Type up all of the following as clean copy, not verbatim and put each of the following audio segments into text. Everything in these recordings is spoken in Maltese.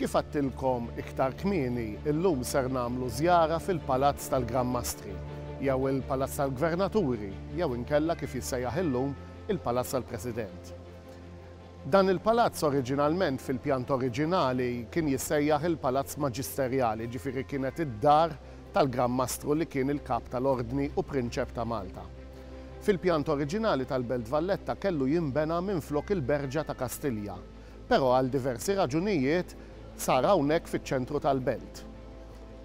Kif għattilkom iktar kmieni, illum ser nagħmlu żjara fil-Palazz tal-Gran Mastri, jew il-Palazz tal-Gvernaturi, jew inkella kif jissejjaħ illum il-Palazz tal-President. Dan il-palazz oriġinalment fil-pjant oriġinali kien jissejjaħ il-Palazz Maġisterjali, ġifieri kienet id-dar tal-Gran Mastru li kien il-kap tal-Ordni u Prinċep ta' Malta. Fil-pjant oriġinali tal-Belt Valletta kellu jinbena minflok il-Berġa ta' Kastilja, però għal diversi raġunijiet sar hawnhekk fiċ-ċentru tal-Belt.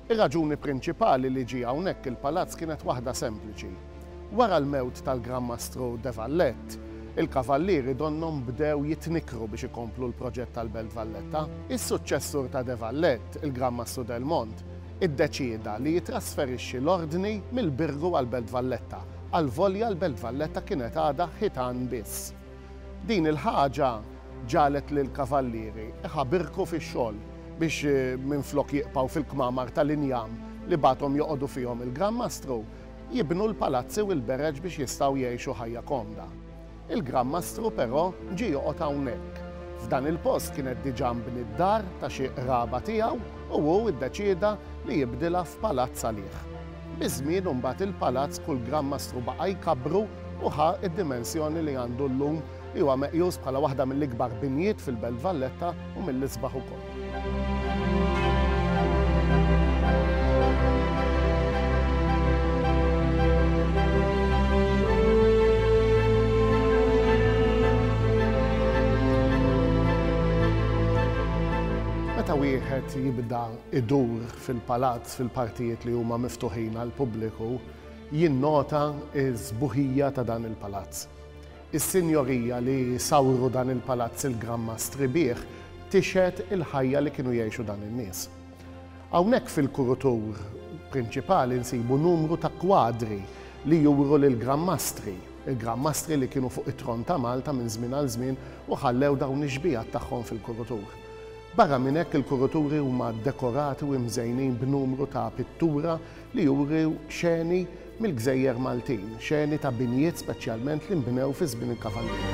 Ir-raġuni prinċipali li ġie hawnhekk il-palazz kienet waħda sempliċi. Wara l-mewt tal-Gran Mastru De Vallet, il-kavallieri donnom bdew jitnikru biex ikomplu l-proġett tal-Belt Valletta. Is-suċċessur ta' De Vallet, il-Gran Mastru Del Mont, iddeċieda li jitrasferixxi l-ordni mill-Birgu għall-Belt Valletta, għal-volja l-Belt Valletta kienet għadha ħitan biss. Din il-ħaġa ġalet lil kavallieri iħabirku fix-xogħol biex minflok jiqpaw fil-kmamar tal-injam li bagħthom joqogħdu fihom il-Gran Mastru, jibnu l-palazzi u l-bereġ biex jistgħu jgħixu ħajja komda. Il-Gran Mastru però ġie joqgħod hawnhekk. F'dan il-post kienet diġà mbni d-dar ta' xi qraba tiegħu u hu iddeċieda li jibdilha f'palazz għalih. Biż-żmien imbagħad il-palazz kull Gran Mastru baqa' jkabbru u ħa id-dimensjoni li għandu llum li huwa meqjus bħala waħda mill-ikbar binjiet fil-Belt Valletta u mill-isbaħ ukoll. Meta wieħed jibda idur fil-palazz fil-partijiet li huma miftuħin għall-pubbliku, jinnota ż-sbuħija ta' dan il-palazz. Is-sinjorija li sawru dan il-palazz il-Gran Mastri bih tixed il-ħajja li kienu jgħixu dan in-nies. Hawnhekk fil-kurutur prinċipali nsibu numru ta' kwadri li juru lill-Gran Mastri. Il-Gran Mastri li kienu fuq it-tron ta' Malta minn żmien għal żmien u ħallew dawn ix-xbijat tagħhom fil-kurutur. Barra minn hekk il-kuruturi huma ddekorati u mżejnin b'numru ta' pittura li juru xeni mill-Gżejjer Maltin, xeni ta' binjiet speċjalment li nbnew fi żmien il-kavallieri.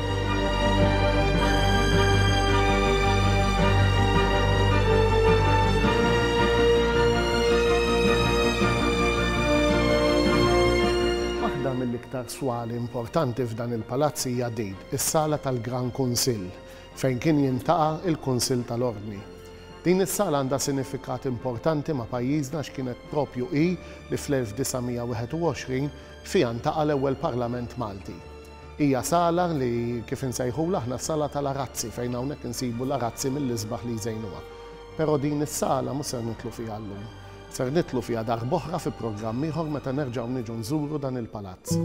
Waħda mill-iktar swali importanti f'dan il-palazz hija din, is-sala tal-Gran Kunsill, fejn kien jintaqa' il-Kunsill tal-Ordni. Din is-sala għandha sinifikat importanti ma' pajjiżna x'kienet proprju hi li fl-1921 fiha ntaqa' l-ewwel Parlament Malti. Hija sala li kif insejħula aħna s-sala tal-arazzi fejn hawnhekk insibu l-arazzi mill-isbaħ li jżejnuha. Però din is-sala mhux ser nitlu fiha llum. Ser nitlu fiha darb'oħra fi programm ieħor meta nerġgħu niġu nżuru dan il-palazz.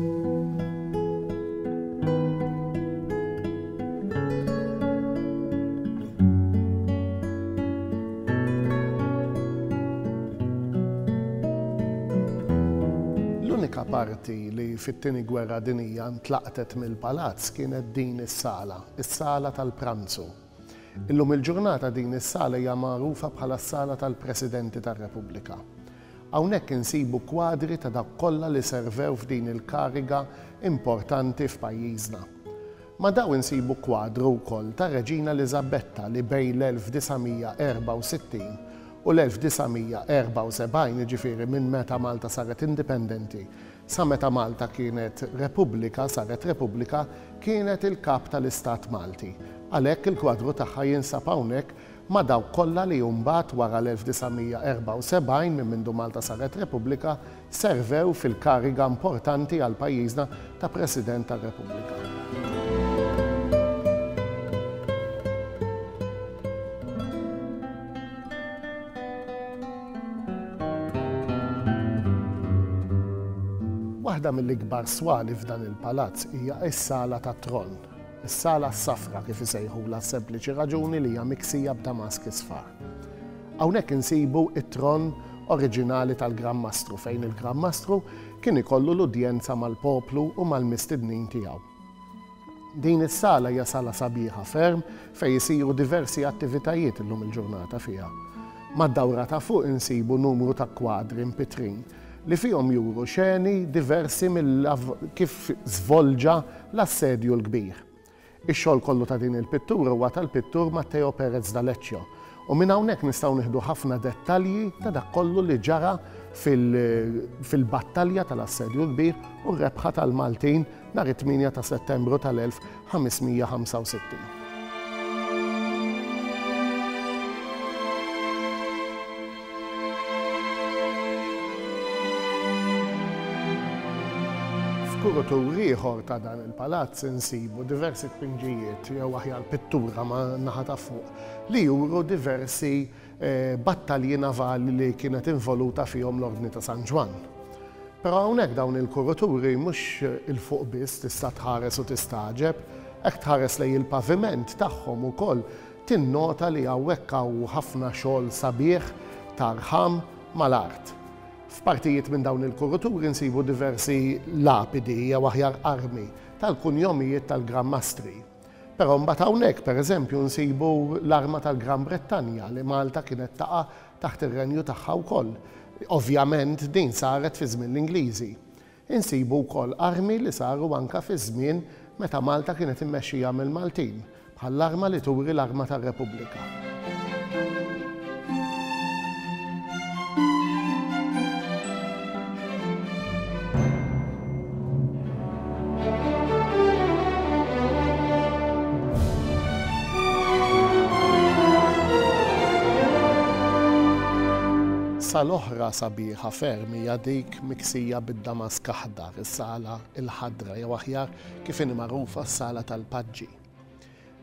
L-unika parti li fit-tieni gwerra dinjija ntlaqtet mill-palazz kienet din is-sala, is-sala tal-pranzu. Illum il-ġurnata din is-sala hija magħrufa bħala s-sala tal-Presidenti tar-Repubblika. Hawnhekk insibu kwadri ta' dak kollha li servew f'din il-kariga importanti f'pajjiżna. Ma daw insibu kwadru wkoll ta' Reġina Elisabetta li bejn l-1964 u l-1974, ġifieri minn meta Malta saret indipendenti sa meta Malta kienet Repubblika, saret Repubblika, kienet il-kap tal-Istat Malti. Għalhekk il-kwadru tagħha jinsab hawnhekk ma' dawk kollha li mbagħad wara l-1974 minn mindu Malta saret Repubblika servew fil-kariga importanti għal pajjiżna ta' President tar-Repubblika. Waħda mill-ikbar swali f'dan il-palazz hija s-sala tat-tron. Is-sala s-safra kif isejħula sempliċi raġuni li hija miksija b'damask isfar. Hawnhekk insibu it-tron oriġinali tal-Gran Mastru fejn il-Gran Mastru kien ikollu l-udjenza mal-poplu u mal-mistednin tiegħu. Din is-sala hija sala sabiħa ferm fejn isiru diversi attivitajiet illum il-ġurnata fiha. Mad-dawra ta' fuq insibu numru ta' kwadri mpitrin li fihom juru xeni diversi kif żvolġa l-assedju l-kbir. Ix-xogħol kollu ta' din il-pittura huwa tal-pittur Matteo Perez d'Aleccio U minn hawnhekk nistgħu nieħdu ħafna dettalji ta' dak kollu li ġara fil-battalja tal-Assedju Kbir u r-rebħa tal-Maltin nhar 8 ta' Settembru tal-1565. F'kurutur ieħor ta' dan il-palazz insibu diversi tpinġijiet jew aħjar pittura ma' naħa ta' fuq li juru diversi battalji navali li kienet involuta fihom l-Ordni ta' San Ġwan. Però hawnhekk dawn il-kuruturi mhux il-fuq biss tista' tħares u tistaġeb, hekk tħares lejn il-paviment tagħhom ukoll tinnota li hawnhekk hawn ħafna xogħol sabiħ tarħam mal-art. F'partijiet minn dawn il-kuruturi nsibu diversi lapidi jew aħjar armi tal-kunjomijiet tal-Gran Mastri. Però mbagħad hawnhekk pereżempju nsibu l-arma tal-Gran Brittanja li Malta kienet taqa' taħt ir-renju tagħha wkoll. Ovvjament din saret fi żmien l-Ingliżi. Insibu wkoll armi li saru anke fi żmien meta Malta kienet immexxija mill-Maltin, bħall-arma li turi l-arma tar-Repubblika. Sal-oħra sabiħa ferm hija dik miksija bid-damask aħdar, is-sala il-ħadra jew aħjar kif inhi magħrufa s-sala tal-Paġġi.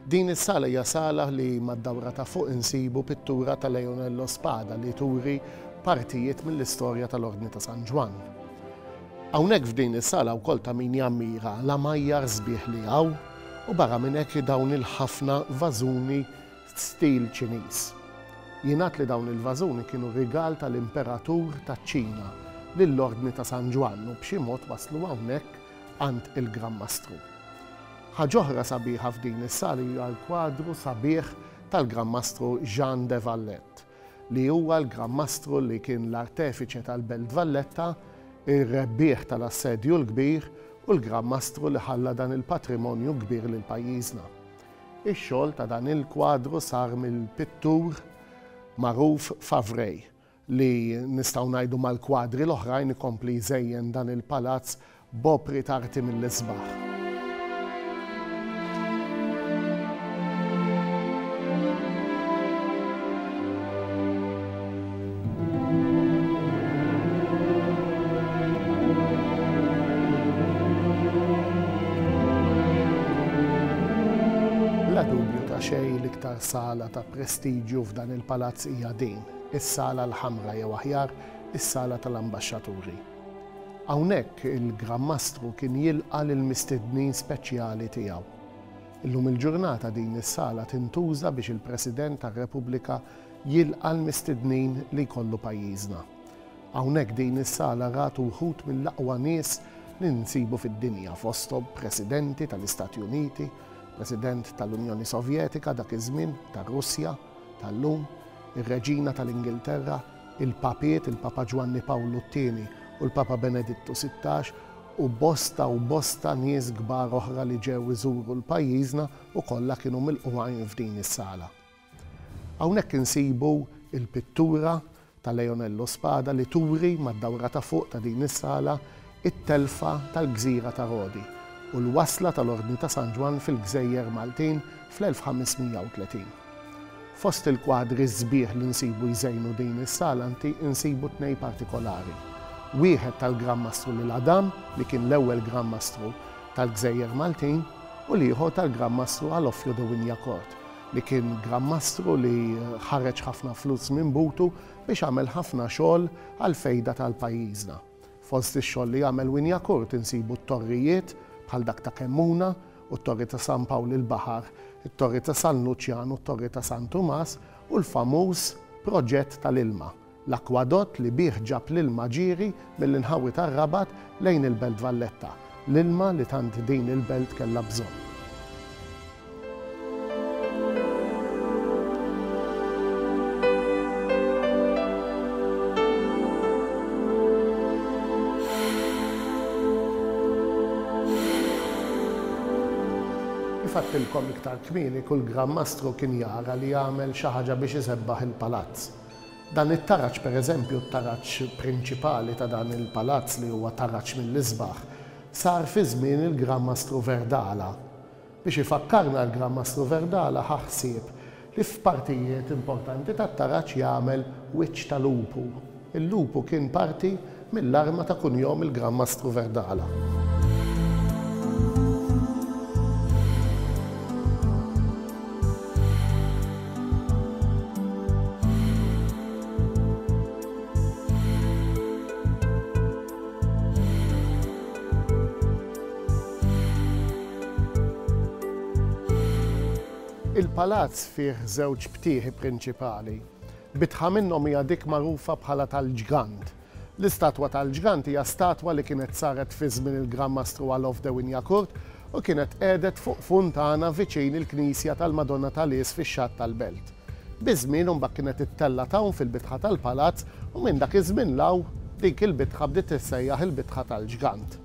Din is-sala hija sala li mad-dawra ta' fuq insibu pittura ta' Leonello Spada li turi partijiet mill-istorja tal-Ordni ta' San Ġwan. Hawnhekk f'din is-sala wkoll ta' min jammira l-amajjar sbieħ li hawn u barra minn hekk dawn il-ħafna vażuni stil Ċiniż. Jingħad li dawn il-vażuni kienu rigal tal-Imperatur taċ-Ċina lill-Ordni ta' San Ġwan u b'xi mod waslu hawnhekk għand il-Gran Mastru. Ħaġa oħra sabiħa f'din is-sala hija l-kwadru sabiħ tal-Gran Mastru Jean de Valette, li huwa l-Gran Mastru li kien l-artefiċe tal-Belt Valletta, ir-rebbieħ tal-Assedju l-Kbir u l-Gran Mastru li ħalla dan il-patrimonju kbir lil pajjiżna. Ix-xogħol ta' dan il-kwadru sar mill-pittur magħruf Favrej li nistgħu ngħidu mal-kwadri l-oħrajn ikompli jżejjen dan il-palazz b'opri tarti mill-isbaħ. Bla dubju ta' xejn l-iktar sala ta' prestiġju f'dan il-palazz hija din, is-sala l-ħamra jew aħjar is-sala tal-ambaxxaturi. Hawnhekk il-Gran Mastru kien jilqa' lill-mistednin speċjali tiegħu. Illum il-ġurnata din is-sala tintuża biex il-President tar-Repubblika jilqa' l-mistednin li jkollu pajjiżna. Hawnhekk din is-sala ratu wħud mill-aqwa nies li nsibu fid-dinja fosthom presidenti tal-Istati Uniti, President tal-Unjoni Sovjetika dak iż-żmien, tar-Russja, tal-lum, ir-Reġina tal-Ingilterra, il-Papiet, il-Papa Ġwanni Pawlu II u l-Papa Benedittu XVI u bosta nies kbar oħra li ġew iżuru l-pajjiżna u kollha kienu milquqajn f'din is-sala. Hawnhekk insibu il-pittura ta' Leonello Spada li turi mad-dawra ta' fuq ta' din is-sala it-telfa tal-Gżira ta' Rodi u l-wasla tal-Ordni ta' San Ġwan fil-Gżejjer Maltin fl-1530. Fost il-kwadri sbieħ li nsibu jżejnu din is-sala nsibu tnej partikolari. Wieħed tal-Gran Mastru lil Adam li kien l-ewwel Gran Mastru tal-Gżejjer Maltin u l-ieħor tal-Gran Mastru Alofio de Wynyacourt li kien Gran Mastru li ħareġ ħafna flus minn butu biex għamel ħafna xogħol għal fejda tal-pajjiżna. Fost ix-xogħol li għamel Wynyacourt insibu t-torrijiet bħal dak ta' Kemmuna u t-torri ta' San Pawl il-Baħar, it-torri ta' San Luċjan u t-torri ta' San Tumas u l-famuż proġett tal-ilma, l-akwadott li bih ġab l-ilma ġieri mill-inħawi tar-Rabat lejn il-Belt Valletta, l-ilma li tant din il-belt kellha bżonn. fattilkom iktar kmieni kull Gran Mastru kien jara li jagħmel xi ħaġa biex isebbaħ il-palazz. Dan it-taraġġ pereżempju t-taraġġ prinċipali ta' dan il-palazz li huwa taraġġ mill-isbaħ sar fi żmien il-Gran Mastru Verdala. Biex ifakkarna l-Gran Mastru Verdala ħaħsieb li f'partijiet importanti tat-taraġġ jagħmel wiċċ ta' lupu. Il-lupu kien parti mill-arma ta' kunjom il-Gran Mastru Verdala. Il-palazz fih żewġ btieħi prinċipali. Bitħa minnhom hija dik magħrufa bħala tal-ġgant. L-istatwa tal-ġgant hija statwa li kienet saret fi żmien il-Gran Mastru Alof Dewinja Kurt u kienet qiegħdet fuq funtana viċin il-Knisja tal-Madonna tal-Is fix-Xatt tal-Belt. Biżmien imbagħad kienet ittella hawn fil-bitħa tal-palazz u minn dak iż-żmien law dik il-bitħa bdiet tissejjaħ il-bitħa tal-ġgant.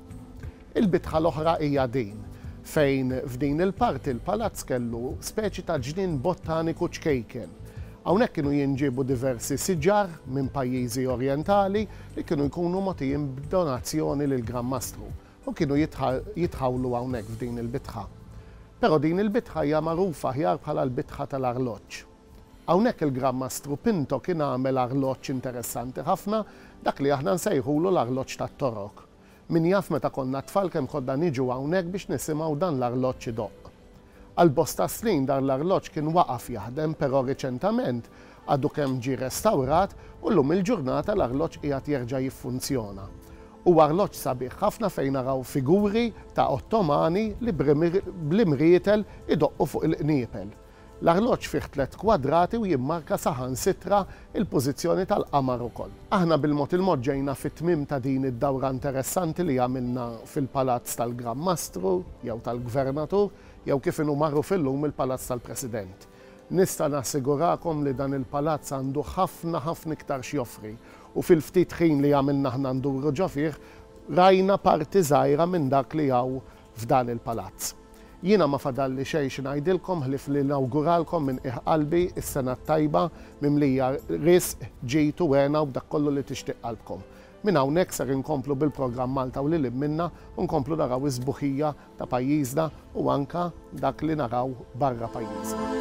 Il-bitħa l-oħra hija din, fejn f'din il-parti il-palazz kellu speċi ta' ġnien botaniku ċkejken. Hawnhekk kienu jinġiebu diversi siġar minn pajjiżi orjentali li kienu jkunu mogħtijin b'donazzjoni lil Gran Mastru u kienu jitħawlu hawnhekk f'din il-bitħa. Però din il-bitħa hija magħrufa aħjar bħala l-bitħa tal-arloġġ. Hawnhekk il-Gran Mastru Pinto kien għamel arloġġ interessanti ħafna dak li aħna nsejħulu l-arloġġ tat-Torok. Min jaf meta konna tfal kemm kodda niġu hawnhekk biex nisimgħu dan l-arloġġ idoqq. Għal bosta snin dan l-arloġġ kien waqaf jaħdem, però riċentament għadu kemm ġie restawrat u llum il-ġurnata l-arloġġ qiegħed jerġa' jiffunzjona. Huwa arloġġ sabiħ ħafna fejn naraw figuri ta' Ottomani li bl-imrietel idoqqu fuq il-qniepel. L-arloġġ fih 3 kwadrati u jimmarka saħansitra il-pożizzjoni tal-qamar ukoll. Aħna bil-mod il-mod ġejna fit-tmiem ta' din id-dawra interessanti li għamilna fil-Palazz tal-Gran Mastru jew tal-Gvernatur jew kif inhu magħruf illum il-Palazz tal-President. Nista' nassigurakom li dan il-palazz għandu ħafna iktar x'joffri u fil-ftit ħin li għamilna aħna nduru ġo fih rajna parti żgħira minn dak li hawn f'dan il-palazz. Jiena ma fadalli xejn xi ngħidilkom ħlif li nawguralkom minn qalbi is-sena tajba mimlija risq, ġid u għena u dak kollu li tixtieq qalbkom. Minn hawnhekk ser inkomplu bil-programm Malta u lil minna u nkomplu naraw is-sbuħija ta' pajjiżna u anke dak li naraw barra pajjiżna.